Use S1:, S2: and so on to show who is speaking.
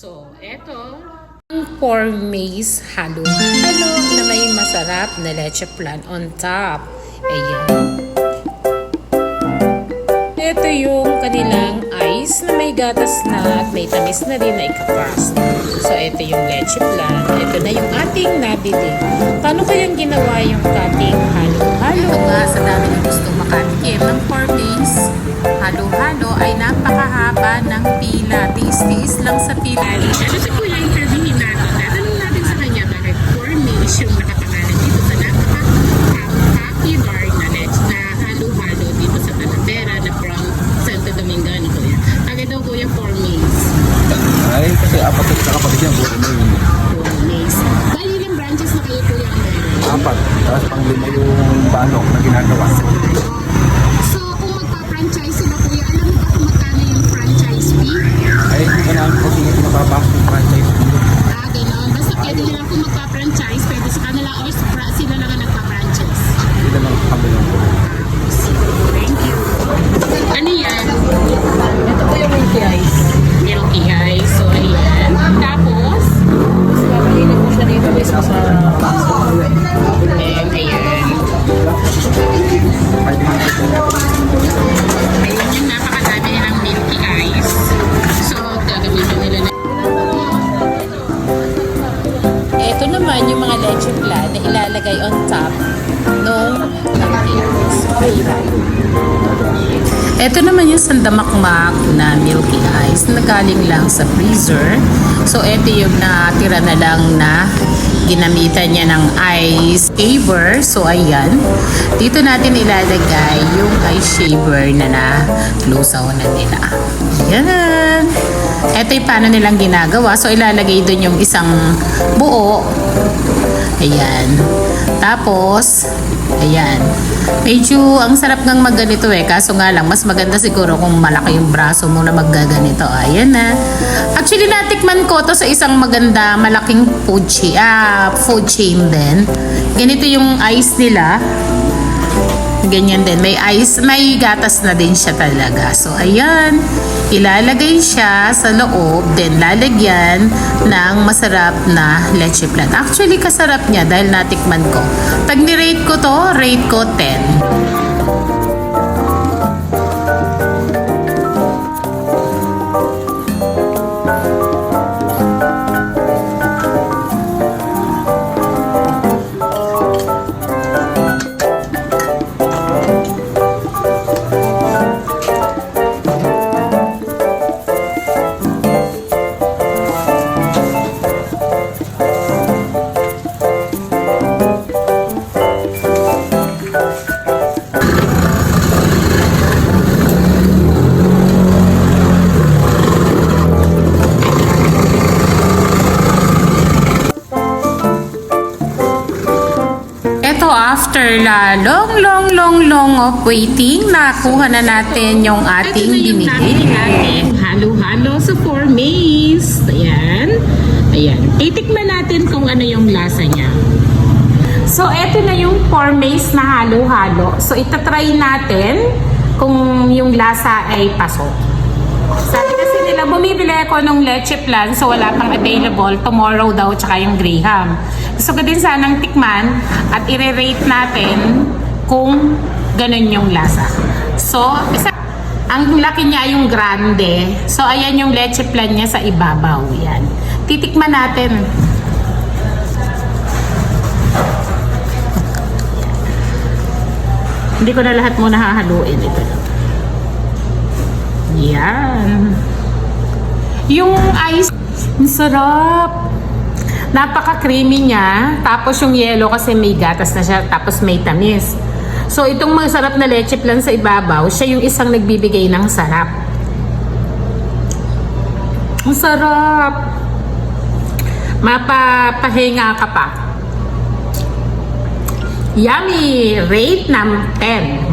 S1: So, eto ang for maize halo-halo na may masarap na leche flan on top. Ayan. Ito yung kanilang ice na may gatas na at may tamis na rin na ika-crust. So, ito yung leche flan. Ito na yung ating nabili. Paano kayang ginawa yung ating halo-halo? Sa dami na gusto makatikim ng for maize halo-halo ay napakahaba ng pila. Tiis-tiis lang sa pila. Ano si Kuya interviewin natin? Tatanong natin sa kanya bakit for maize yung nakapangalan dito sa napaka-popular na leche na halo-halo dito sa Talavera na from Santo Domingo. Ano Kuya? Bakit daw Kuya for maize?
S2: Ay, kasi apat at nakapagod yan.
S1: For maize. Dahil ilang branches na kayo Kuya ang meron?
S2: Apat. Tapos pang lima yung balok na ginagawa.
S1: So, kung magpa-franchise sila Kuya, alam mo ba kung magkano yung franchise fee?
S2: Ay, hindi ka namin kasi mababas yung franchise dito.
S1: Ganon. Basta pwede nila kung magpa-franchise, pwede sa kanila or sila lang ang nagpa-franchise.
S2: Hindi lang kami lang po.
S1: Thank you. Ano yan?
S3: Ito po yung milky ice.
S1: Milky ice. So, ayan. Tapos,
S3: Mahilig po siya dito mismo sa
S1: ayan. Ayan yung napakadami nilang milky ice. So, gagamitin nila na. Ito naman yung mga leche flan na ilalagay on top nung ito naman yung sandamakmak na milky ice na galing lang sa freezer. So, ito yung natira na lang na ginamitan niya ng ice shaver. So, ayan. Dito natin ilalagay yung ice shaver na lusaw na nila. Ayan. Ito yung paano nilang ginagawa. So, ilalagay doon yung isang buo. Ayan. Tapos, ayan. Medyo ang sarap ngang magganito kaso nga lang mas maganda siguro kung malaki yung braso mo na maggaganito. Ayan na. Actually natikman ko to sa isang maganda malaking food chain din. Ganito yung ice nila. Ganyan din. May ice, may gatas na din siya talaga. So ayan, ilalagay siya sa loob, then lalagyan ng masarap na leche flan. Actually, kasarap niya dahil natikman ko. Pag ni-rate ko to, rate ko 10. After la long of waiting, nakuha na natin yung ating binili. Halo-halo sa for maize. Ayan. Ayan. Titikman natin kung ano yung lasa niya. So, eto na yung for maize na halo-halo. So, itatry natin kung yung lasa ay pasok. Sabi kasi nila, bumibili ako ng leche flan so wala pang available. Tomorrow daw, tsaka yung graham. Gusto ko din sanang tikman at i-rate natin kung ganun yung lasa. So, ang laki niya yung grande. So, ayan yung leche flan niya sa ibabaw. Yan. Titikman natin. Hindi ko na lahat muna hahaluin. Ito lang. Yan. Yung ice, ang sarap. Napaka-creamy niya. Tapos yung yellow kasi may gatas na siya. Tapos may tamis. So, itong masarap na leche flan sa ibabaw, siya yung isang nagbibigay ng sarap. Ang sarap. Mapapahinga ka pa. Yummy! Rate ng 10.